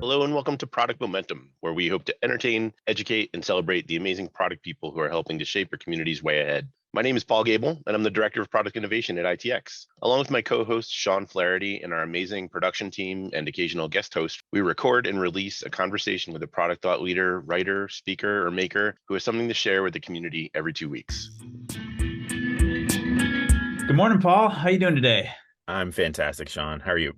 Hello and welcome to Product Momentum, where we hope to entertain, educate, and celebrate the amazing product people who are helping to shape our communities way ahead. My name is Paul Gable, and I'm the Director of Product Innovation at ITX. Along with my co-host, Sean Flaherty, and our amazing production team and occasional guest host, we record and release a conversation with a product thought leader, writer, speaker, or maker who has something to share with the community every 2 weeks. Good morning, Paul. How you doing today? I'm fantastic, Sean. How are you?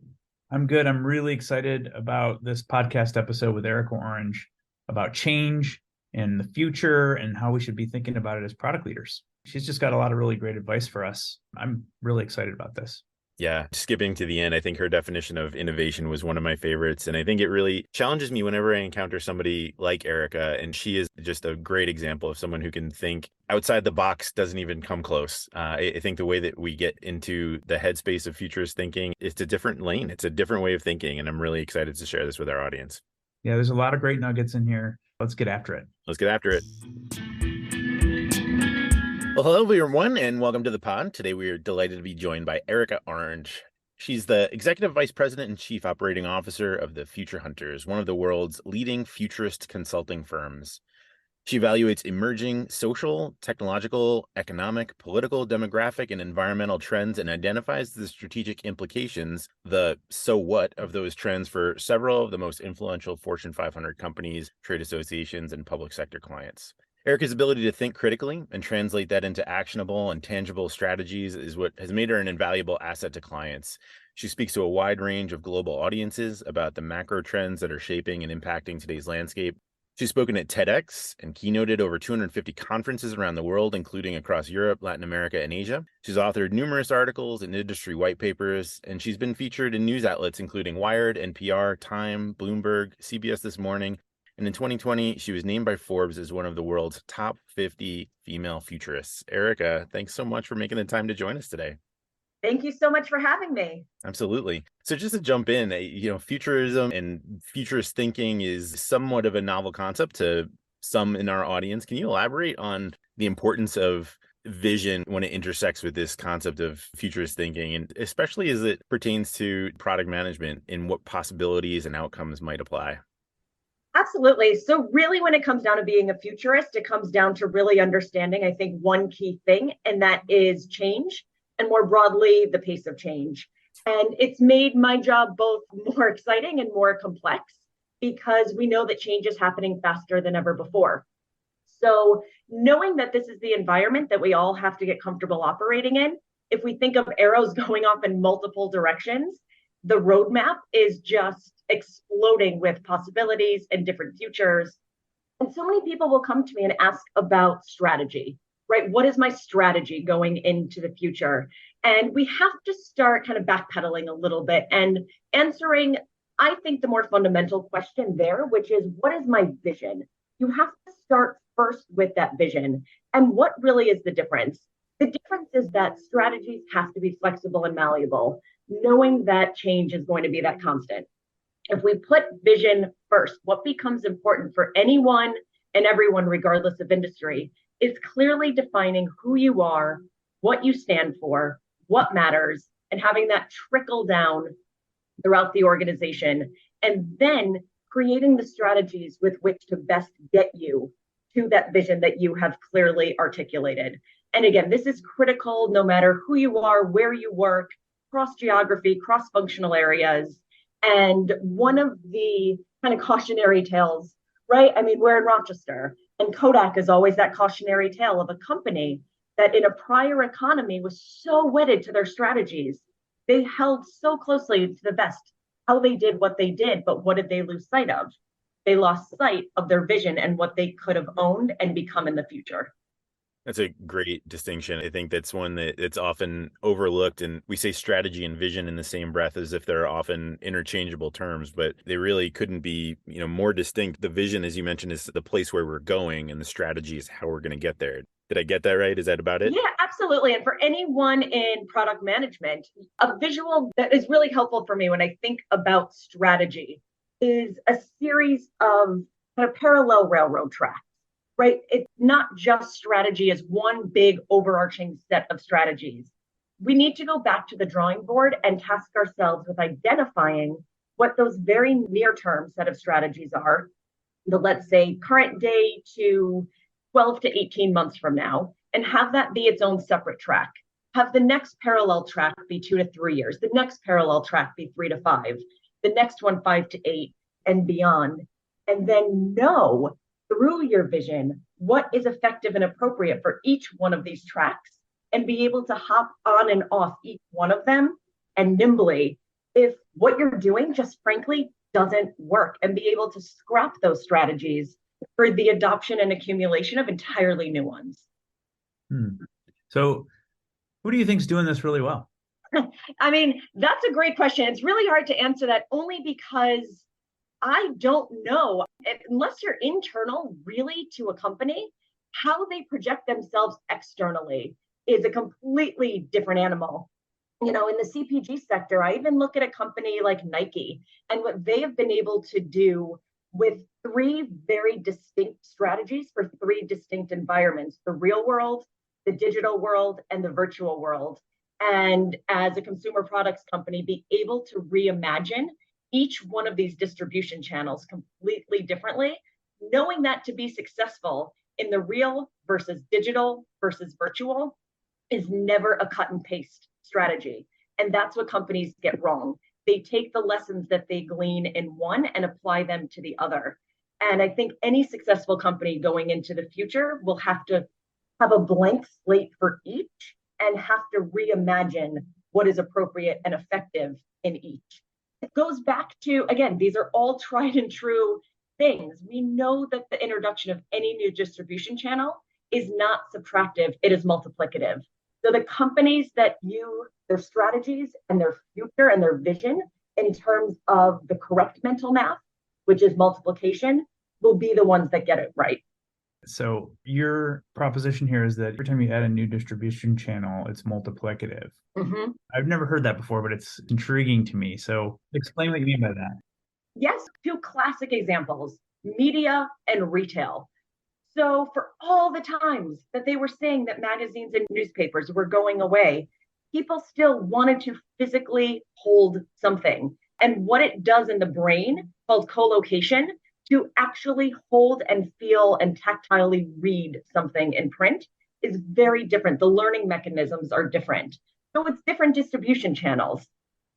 I'm good. I'm really excited about this podcast episode with Erica Orange about change and the future and how we should be thinking about it as product leaders. She's just got a lot of really great advice for us. I'm really excited about this. Yeah, skipping to the end, I think her definition of innovation was one of my favorites. And I think it really challenges me whenever I encounter somebody like Erica. And she is just a great example of someone who can think outside the box, doesn't even come close. I think the way that we get into the headspace of futurist thinking, it's a different lane. It's a different way of thinking. And I'm really excited to share this with our audience. Yeah, there's a lot of great nuggets in here. Let's get after it. Let's get after it. Well, hello, everyone, and welcome to the pod. Today, we are delighted to be joined by Erica Orange. She's the Executive Vice President and Chief Operating Officer of the Future Hunters, one of the world's leading futurist consulting firms. She evaluates emerging social, technological, economic, political, demographic, and environmental trends and identifies the strategic implications, the so what of those trends for several of the most influential Fortune 500 companies, trade associations, and public sector clients. Erica's ability to think critically and translate that into actionable and tangible strategies is what has made her an invaluable asset to clients. She speaks to a wide range of global audiences about the macro trends that are shaping and impacting today's landscape. She's spoken at TEDx and keynoted over 250 conferences around the world, including across Europe, Latin America, and Asia. She's authored numerous articles and industry white papers, and she's been featured in news outlets including Wired, NPR, Time, Bloomberg, CBS This Morning. And in 2020, she was named by Forbes as one of the world's top 50 female futurists. Erica, thanks so much for making the time to join us today. Thank you so much for having me. Absolutely. So just to jump in, futurism and futurist thinking is somewhat of a novel concept to some in our audience. Can you elaborate on the importance of vision when it intersects with this concept of futurist thinking, and especially as it pertains to product management and what possibilities and outcomes might apply? Absolutely. So really, when it comes down to being a futurist, it comes down to really understanding, I think, one key thing, and that is change, and more broadly, the pace of change. And it's made my job both more exciting and more complex because we know that change is happening faster than ever before. So knowing that this is the environment that we all have to get comfortable operating in, if we think of arrows going off in multiple directions, the roadmap is just exploding with possibilities and different futures. And so many people will come to me and ask about strategy, right? What is my strategy going into the future? And we have to start kind of backpedaling a little bit and answering, I think, the more fundamental question there, which is, what is my vision? You have to start first with that vision. And what really is the difference? The difference is that strategies have to be flexible and malleable, knowing that change is going to be that constant. If we put vision first, what becomes important for anyone and everyone, regardless of industry, is clearly defining who you are, what you stand for, what matters, and having that trickle down throughout the organization, and then creating the strategies with which to best get you to that vision that you have clearly articulated. And again, this is critical no matter who you are, where you work, cross geography, cross functional areas. And one of the kind of cautionary tales, right? I mean, we're in Rochester, and Kodak is always that cautionary tale of a company that in a prior economy was so wedded to their strategies. They held so closely to the vest how they did what they did, but what did they lose sight of? They lost sight of their vision and what they could have owned and become in the future. That's a great distinction. I think that's one that it's often overlooked, and we say strategy and vision in the same breath as if they're often interchangeable terms, but they really couldn't be, more distinct. The vision, as you mentioned, is the place where we're going, and the strategy is how we're going to get there. Did I get that right? Is that about it? Yeah, absolutely. And for anyone in product management, a visual that is really helpful for me when I think about strategy is a series of kind of parallel railroad tracks. Right? It's not just strategy as one big overarching set of strategies. We need to go back to the drawing board and task ourselves with identifying what those very near-term set of strategies are, the let's say current day to 12 to 18 months from now, and have that be its own separate track. Have the next parallel track be 2 to 3 years, the next parallel track be 3 to 5, the next one 5 to 8, and beyond. And then know through your vision what is effective and appropriate for each one of these tracks, and be able to hop on and off each one of them and nimbly if what you're doing just frankly doesn't work, and be able to scrap those strategies for the adoption and accumulation of entirely new ones. So who do you think is doing this really well? I mean, that's a great question. It's really hard to answer that only because I don't know, unless you're internal really to a company, how they project themselves externally is a completely different animal. In the CPG sector, I even look at a company like Nike and what they have been able to do with 3 very distinct strategies for 3 distinct environments: the real world, the digital world, and the virtual world. And as a consumer products company, be able to reimagine each one of these distribution channels completely differently, knowing that to be successful in the real versus digital versus virtual is never a cut and paste strategy. And that's what companies get wrong. They take the lessons that they glean in one and apply them to the other. And I think any successful company going into the future will have to have a blank slate for each and have to reimagine what is appropriate and effective in each. It goes back to, again, these are all tried and true things. We know that the introduction of any new distribution channel is not subtractive, it is multiplicative. So the companies that view their strategies and their future and their vision in terms of the correct mental math, which is multiplication, will be the ones that get it right. So your proposition here is that every time you add a new distribution channel, it's multiplicative. Mm-hmm. I've never heard that before, but it's intriguing to me. So explain what you mean by that. Yes, 2 classic examples, media and retail. So for all the times that they were saying that magazines and newspapers were going away, people still wanted to physically hold something. And what it does in the brain, called co-location, to actually hold and feel and tactilely read something in print is very different. The learning mechanisms are different. So it's different distribution channels.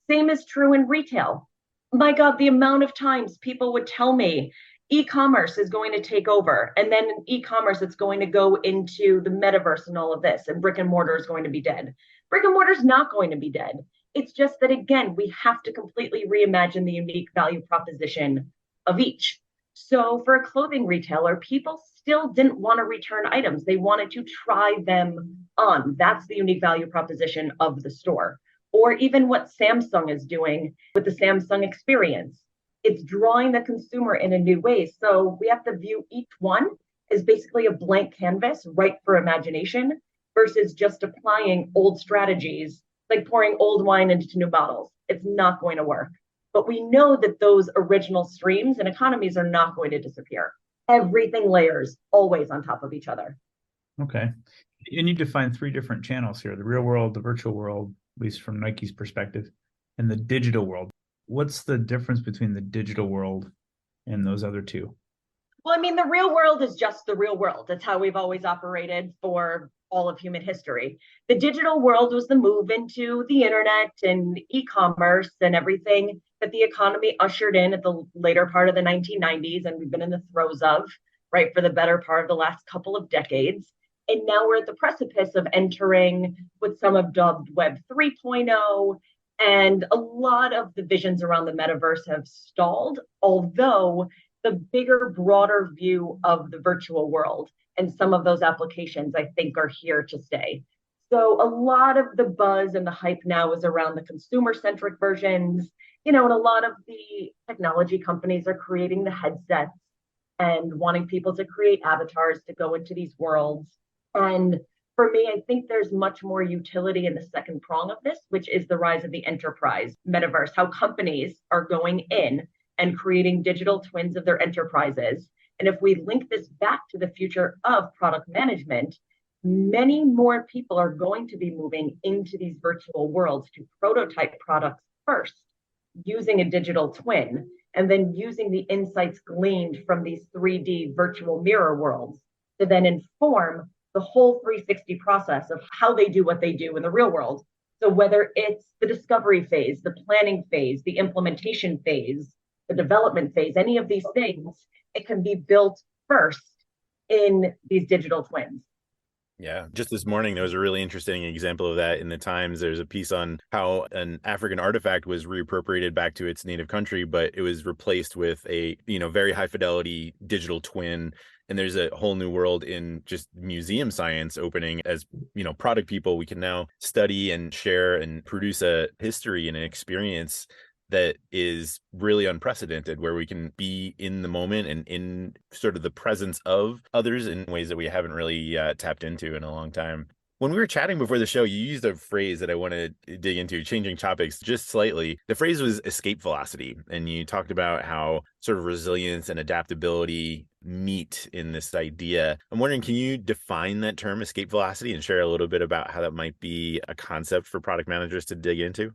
Same is true in retail. My God, the amount of times people would tell me e-commerce is going to take over, and then in e-commerce it's going to go into the metaverse and all of this, and brick and mortar is going to be dead. Brick and mortar is not going to be dead. It's just that, again, we have to completely reimagine the unique value proposition of each. So for a clothing retailer, people still didn't want to return items. They wanted to try them on. That's the unique value proposition of the store. Or even what Samsung is doing with the Samsung experience. It's drawing the consumer in a new way. So we have to view each one as basically a blank canvas, ripe for imagination, versus just applying old strategies, like pouring old wine into new bottles. It's not going to work. But we know that those original streams and economies are not going to disappear. Everything layers always on top of each other. Okay. And you define 3 different channels here: the real world, the virtual world, at least from Nike's perspective, and the digital world. What's the difference between the digital world and those other 2? Well, I mean, the real world is just the real world. That's how we've always operated for all of human history. The digital world was the move into the internet and e-commerce and everything that the economy ushered in at the later part of the 1990s, and we've been in the throes of, right, for the better part of the last couple of decades. And now we're at the precipice of entering what some have dubbed Web 3.0, and a lot of the visions around the metaverse have stalled, although the bigger, broader view of the virtual world and some of those applications, I think, are here to stay. So a lot of the buzz and the hype now is around the consumer-centric versions, and a lot of the technology companies are creating the headsets and wanting people to create avatars to go into these worlds. And for me, I think there's much more utility in the second prong of this, which is the rise of the enterprise metaverse, how companies are going in and creating digital twins of their enterprises. And if we link this back to the future of product management, many more people are going to be moving into these virtual worlds to prototype products first using a digital twin and then using the insights gleaned from these 3D virtual mirror worlds to then inform the whole 360 process of how they do what they do in the real world. So whether it's the discovery phase, the planning phase, the implementation phase, the development phase, any of these things, it can be built first in these digital twins. Yeah, just this morning, there was a really interesting example of that in the Times. There's a piece on how an African artifact was reappropriated back to its native country, but it was replaced with a, very high fidelity digital twin. And there's a whole new world in just museum science opening. As, product people, we can now study and share and produce a history and an experience that is really unprecedented, where we can be in the moment and in sort of the presence of others in ways that we haven't really tapped into in a long time. When we were chatting before the show, you used a phrase that I want to dig into, changing topics just slightly. The phrase was escape velocity. And you talked about how sort of resilience and adaptability meet in this idea. I'm wondering, can you define that term, escape velocity, and share a little bit about how that might be a concept for product managers to dig into?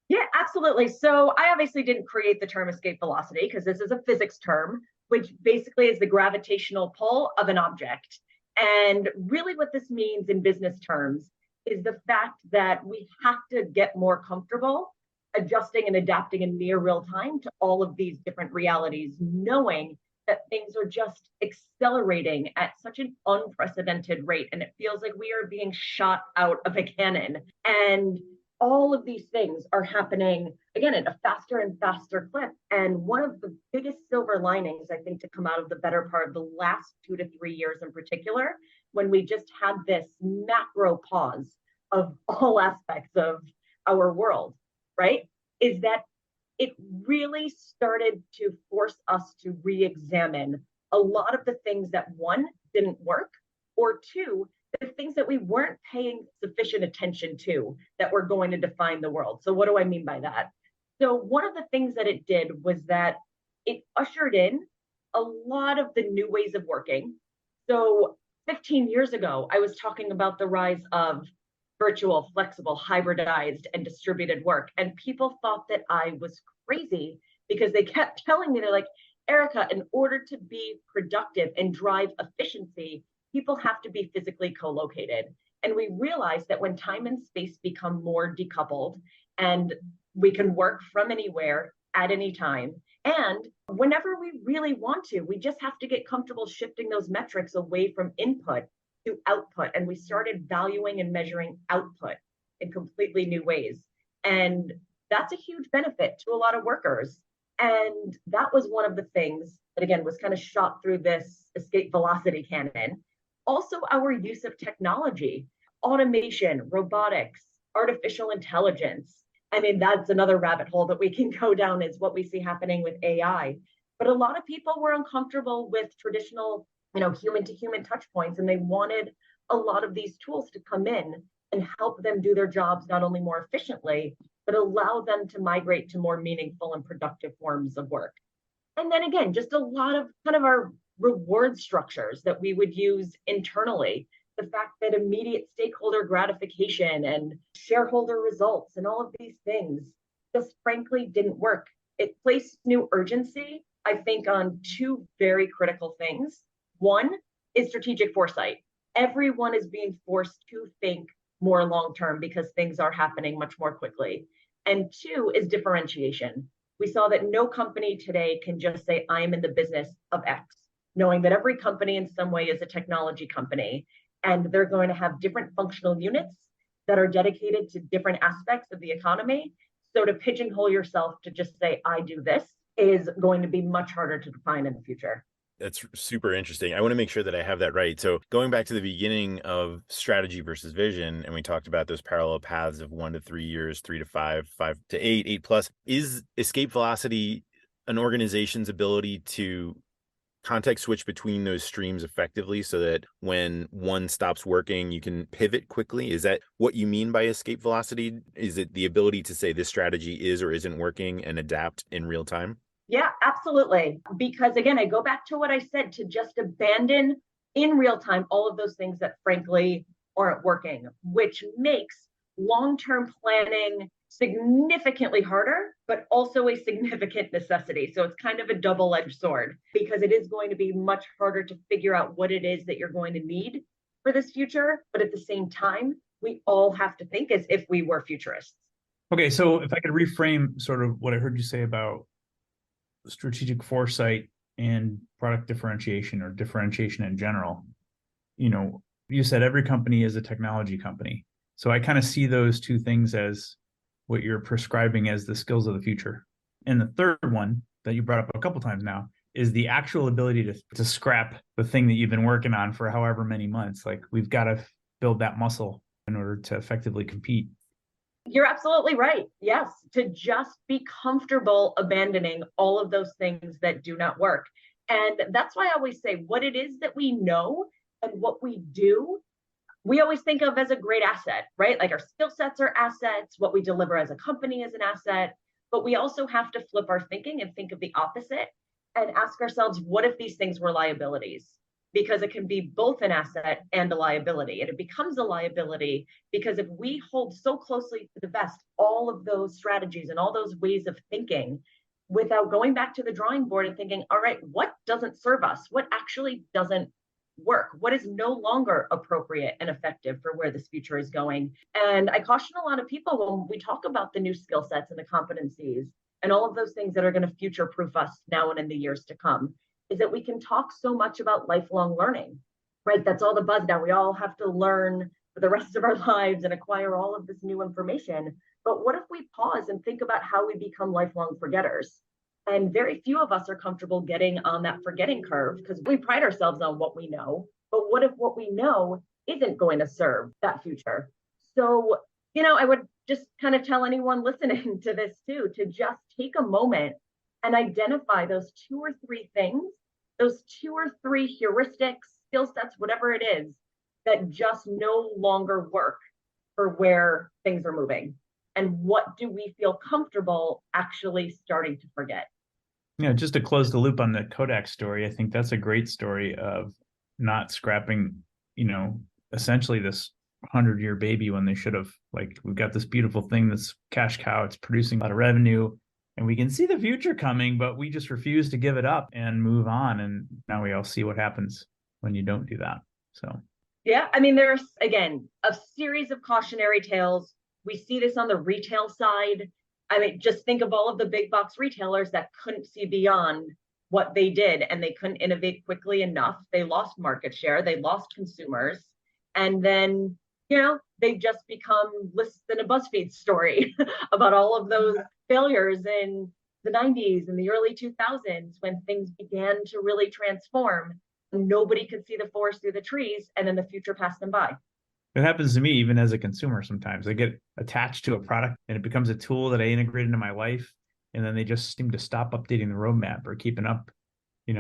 Yeah, absolutely. So I obviously didn't create the term escape velocity because this is a physics term, which basically is the gravitational pull of an object. And really what this means in business terms is the fact that we have to get more comfortable adjusting and adapting in near real time to all of these different realities, knowing that things are just accelerating at such an unprecedented rate. And it feels like we are being shot out of a cannon. And all of these things are happening, again, at a faster and faster clip. And one of the biggest silver linings, I think, to come out of the better part of the last 2 to 3 years in particular, when we just had this macro pause of all aspects of our world, right, is that it really started to force us to re-examine a lot of the things that, one, didn't work, or two, the things that we weren't paying sufficient attention to that were going to define the world. So what do I mean by that? So one of the things that it did was that it ushered in a lot of the new ways of working. So 15 years ago, I was talking about the rise of virtual, flexible, hybridized, and distributed work. And people thought that I was crazy because they kept telling me, they're like, Erica, in order to be productive and drive efficiency, people have to be physically co-located. And we realized that when time and space become more decoupled and we can work from anywhere at any time, and whenever we really want to, we just have to get comfortable shifting those metrics away from input to output. And we started valuing and measuring output in completely new ways. And that's a huge benefit to a lot of workers. And that was one of the things that, again, was kind of shot through this escape velocity cannon. Also, our use of technology, automation, robotics, artificial intelligence. I mean, that's another rabbit hole that we can go down, is what we see happening with AI. But a lot of people were uncomfortable with traditional, human to human touch points, and they wanted a lot of these tools to come in and help them do their jobs not only more efficiently, but allow them to migrate to more meaningful and productive forms of work. And then again, just a lot of kind of our reward structures that we would use internally. The fact that immediate stakeholder gratification and shareholder results and all of these things just frankly didn't work. It placed new urgency, I think, on two very critical things. One is strategic foresight. Everyone is being forced to think more long-term because things are happening much more quickly. And two is differentiation. We saw that no company today can just say, I am in the business of X, knowing that every company in some way is a technology company, and they're going to have different functional units that are dedicated to different aspects of the economy. So to pigeonhole yourself to just say, I do this, is going to be much harder to define in the future. That's super interesting. I want to make sure that I have that right. So going back to the beginning of strategy versus vision, and we talked about those parallel paths of 1 to 3 years, 3 to 5, 5 to 8, 8+. Is escape velocity an organization's ability to context switch between those streams effectively so that when one stops working, you can pivot quickly? Is that what you mean by escape velocity? Is it the ability to say this strategy is or isn't working and adapt in real time? Yeah, absolutely. Because again, I go back to what I said, to just abandon in real time all of those things that frankly aren't working, which makes long-term planning significantly harder, but also a significant necessity. So it's kind of a double-edged sword because it is going to be much harder to figure out what it is that you're going to need for this future. But at the same time, we all have to think as if we were futurists. Okay, so if I could reframe sort of what I heard you say about strategic foresight and product differentiation or differentiation in general, you said every company is a technology company. So I kind of see those two things as what you're prescribing as the skills of the future. And the third one that you brought up a couple times now is the actual ability to scrap the thing that you've been working on for however many months. Like we've got to build that muscle in order to effectively compete. You're absolutely right. Yes, to just be comfortable abandoning all of those things that do not work. And that's why I always say what it is that we know and what we do, we always think of as a great asset, right? Like our skill sets are assets, what we deliver as a company is an asset, but we also have to flip our thinking and think of the opposite and ask ourselves, what if these things were liabilities? Because it can be both an asset and a liability. And it becomes a liability because if we hold so closely to the vest all of those strategies and all those ways of thinking without going back to the drawing board and thinking, all right, what doesn't serve us? What actually doesn't work? What is no longer appropriate and effective for where this future is going? And I caution a lot of people when we talk about the new skill sets and the competencies and all of those things that are going to future proof us now and in the years to come, is that we can talk so much about lifelong learning, right? That's all the buzz now. We all have to learn for the rest of our lives and acquire all of this new information. But what if we pause and think about how we become lifelong forgetters? And very few of us are comfortable getting on that forgetting curve because we pride ourselves on what we know. But what if what we know isn't going to serve that future? So, I would just kind of tell anyone listening to this too, to just take a moment and identify those 2 or 3 things, those 2 or 3 heuristics, skill sets, whatever it is, that just no longer work for where things are moving. And what do we feel comfortable actually starting to forget? Just to close the loop on the Kodak story, I think that's a great story of not scrapping, essentially this 100-year baby when they should have. Like, we've got this beautiful thing that's cash cow, it's producing a lot of revenue, and we can see the future coming, but we just refuse to give it up and move on. And now we all see what happens when you don't do that. So, yeah, I mean, there's, again, a series of cautionary tales. We see this on the retail side. I mean, just think of all of the big box retailers that couldn't see beyond what they did and they couldn't innovate quickly enough. They lost market share, they lost consumers, and then, they just become lists in a BuzzFeed story about all of those failures in the 90s and the early 2000s when things began to really transform. Nobody could see the forest through the trees, and then the future passed them by. It happens to me even as a consumer sometimes. I get attached to a product and it becomes a tool that I integrate into my life, and then they just seem to stop updating the roadmap or keeping up,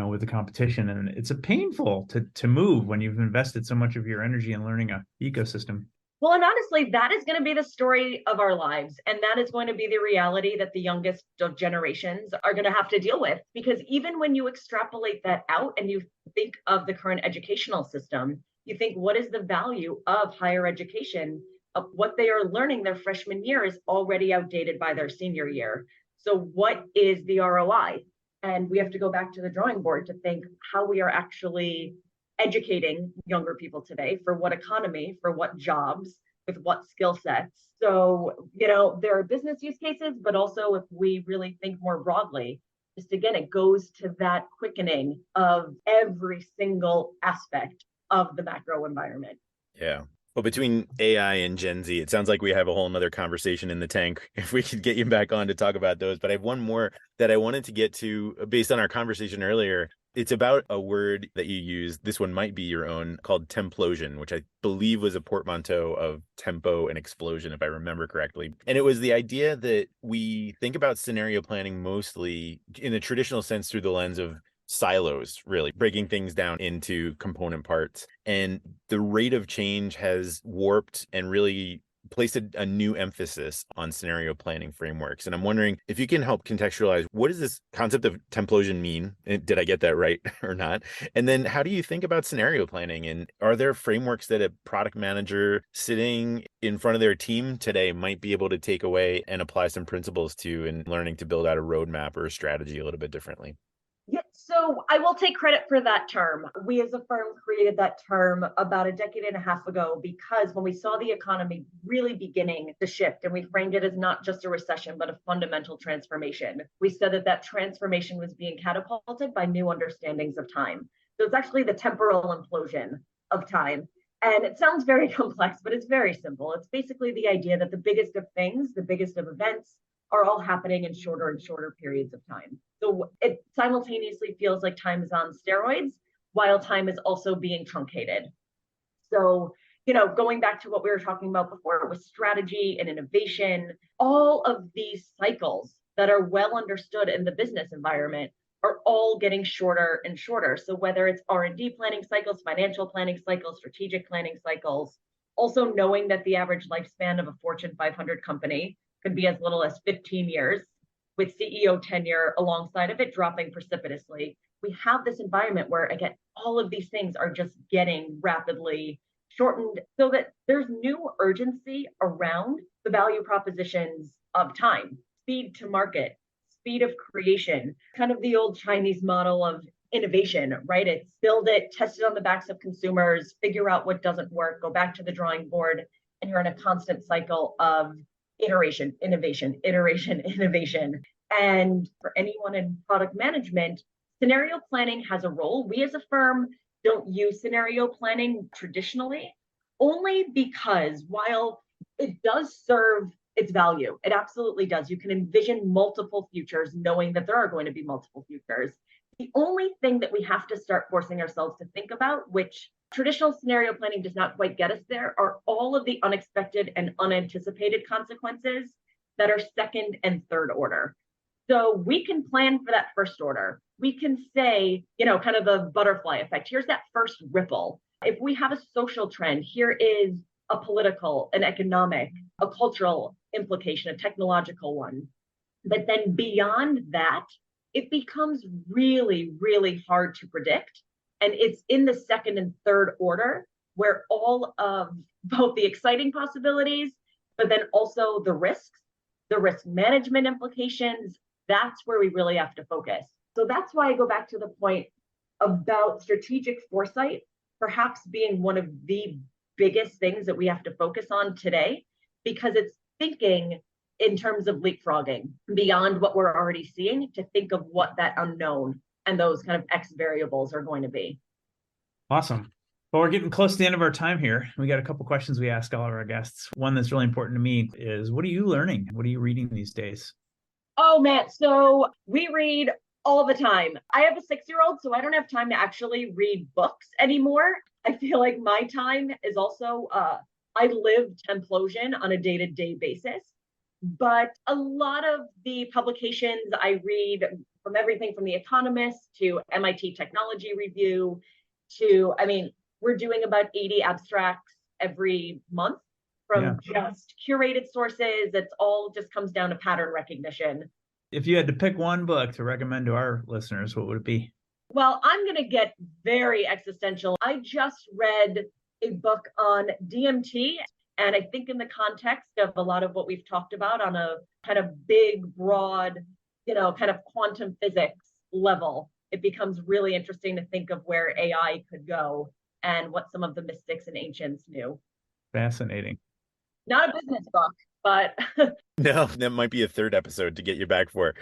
with the competition. And it's painful to move when you've invested so much of your energy in learning a ecosystem. Well, and honestly, that is going to be the story of our lives. And that is going to be the reality that the youngest of generations are going to have to deal with. Because even when you extrapolate that out and you think of the current educational system, you think, what is the value of higher education? Of what they are learning their freshman year is already outdated by their senior year. So what is the ROI? And we have to go back to the drawing board to think how we are actually educating younger people today for what economy, for what jobs, with what skill sets. So, there are business use cases, but also if we really think more broadly, just again, it goes to that quickening of every single aspect of the macro environment. Yeah. Well, between AI and Gen Z, it sounds like we have a whole nother conversation in the tank if we could get you back on to talk about those. But I have one more that I wanted to get to based on our conversation earlier. It's about a word that you used. This one might be your own, called templosion, which I believe was a portmanteau of tempo and explosion, if I remember correctly. And it was the idea that we think about scenario planning mostly in the traditional sense through the lens of silos, really breaking things down into component parts. And the rate of change has warped and really placed a new emphasis on scenario planning frameworks. And I'm wondering if you can help contextualize, what does this concept of templosion mean? Did I get that right or not? And then how do you think about scenario planning? And are there frameworks that a product manager sitting in front of their team today might be able to take away and apply some principles to in learning to build out a roadmap or a strategy a little bit differently? Yeah, so I will take credit for that term. We as a firm created that term about a decade and a half ago because when we saw the economy really beginning to shift, and we framed it as not just a recession, but a fundamental transformation, we said that that transformation was being catapulted by new understandings of time. So it's actually the temporal implosion of time. And it sounds very complex, but it's very simple. It's basically the idea that the biggest of things, the biggest of events, are all happening in shorter and shorter periods of time. So it simultaneously feels like time is on steroids while time is also being truncated. So, going back to what we were talking about before with strategy and innovation, all of these cycles that are well understood in the business environment are all getting shorter and shorter. So whether it's R&D planning cycles, financial planning cycles, strategic planning cycles, also knowing that the average lifespan of a Fortune 500 company could be as little as 15 years, with CEO tenure alongside of it dropping precipitously. We have this environment where, again, all of these things are just getting rapidly shortened so that there's new urgency around the value propositions of time, speed to market, speed of creation, kind of the old Chinese model of innovation, right? It's build it, test it on the backs of consumers, figure out what doesn't work, go back to the drawing board, and you're in a constant cycle of iteration, innovation, iteration, innovation. And for anyone in product management, scenario planning has a role. We as a firm don't use scenario planning traditionally, only because while it does serve its value, it absolutely does. You can envision multiple futures knowing that there are going to be multiple futures. The only thing that we have to start forcing ourselves to think about, which traditional scenario planning does not quite get us there, are all of the unexpected and unanticipated consequences that are second and third order. So we can plan for that first order. We can say, kind of the butterfly effect. Here's that first ripple. If we have a social trend, here is a political, an economic, a cultural implication, a technological one. But then beyond that, it becomes really, really hard to predict. And it's in the second and third order where all of both the exciting possibilities, but then also the risks, the risk management implications, that's where we really have to focus. So that's why I go back to the point about strategic foresight, perhaps being one of the biggest things that we have to focus on today, because it's thinking in terms of leapfrogging beyond what we're already seeing to think of what that unknown and those kind of X variables are going to be. Awesome. Well, we're getting close to the end of our time here. We got a couple questions we ask all of our guests. One that's really important to me is, what are you learning? What are you reading these days? Oh, Matt. So we read all the time. I have a 6-year-old, so I don't have time to actually read books anymore. I feel like my time is also, I live Templosion on a day-to-day basis. But a lot of the publications I read, from everything from The Economist to MIT Technology Review to, we're doing about 80 abstracts every month from just curated sources. It's all just comes down to pattern recognition. If you had to pick one book to recommend to our listeners, what would it be? Well, I'm going to get very existential. I just read a book on DMT. And I think in the context of a lot of what we've talked about on a kind of big, broad, kind of quantum physics level, it becomes really interesting to think of where AI could go and what some of the mystics and ancients knew. Fascinating. Not a business book, but... No, that might be a third episode to get you back for.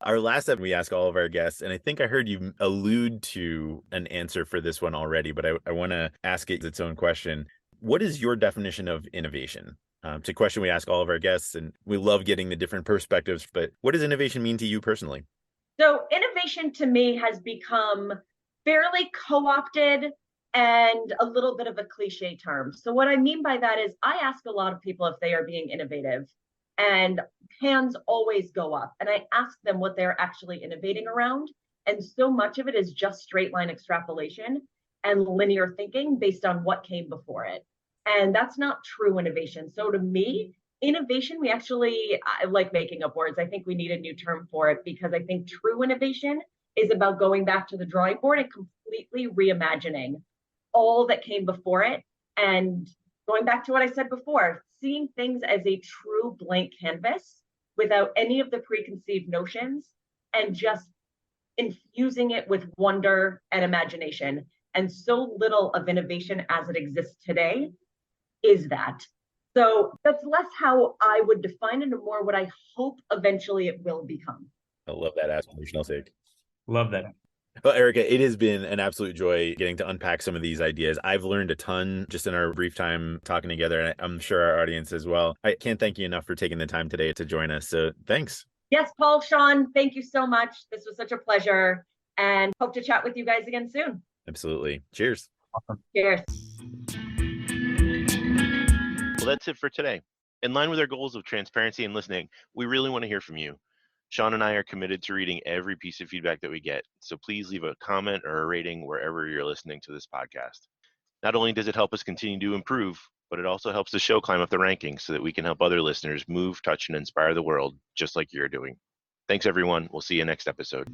Our last episode, we ask all of our guests, and I think I heard you allude to an answer for this one already, but I want to ask it its own question. What is your definition of innovation? It's a question we ask all of our guests, and we love getting the different perspectives, but what does innovation mean to you personally? So innovation to me has become fairly co-opted and a little bit of a cliche term. So what I mean by that is I ask a lot of people if they are being innovative, and hands always go up. And I ask them what they're actually innovating around. And so much of it is just straight line extrapolation and linear thinking based on what came before it. And that's not true innovation. So to me, innovation, I like making up words. I think we need a new term for it, because I think true innovation is about going back to the drawing board and completely reimagining all that came before it. And going back to what I said before, seeing things as a true blank canvas without any of the preconceived notions, and just infusing it with wonder and imagination. And so little of innovation as it exists today is that. So that's less how I would define it, and more what I hope eventually it will become. I love that aspirational take. Love that. Well, Erica, it has been an absolute joy getting to unpack some of these ideas. I've learned a ton just in our brief time talking together, and I'm sure our audience as well. I can't thank you enough for taking the time today to join us. So thanks. Yes, Paul, Sean, thank you so much. This was such a pleasure, and hope to chat with you guys again soon. Absolutely. Cheers. Awesome. Cheers. Well, that's it for today. In line with our goals of transparency and listening, we really want to hear from you. Sean and I are committed to reading every piece of feedback that we get, so please leave a comment or a rating wherever you're listening to this podcast. Not only does it help us continue to improve, but it also helps the show climb up the rankings so that we can help other listeners move, touch, and inspire the world just like you're doing. Thanks, everyone. We'll see you next episode.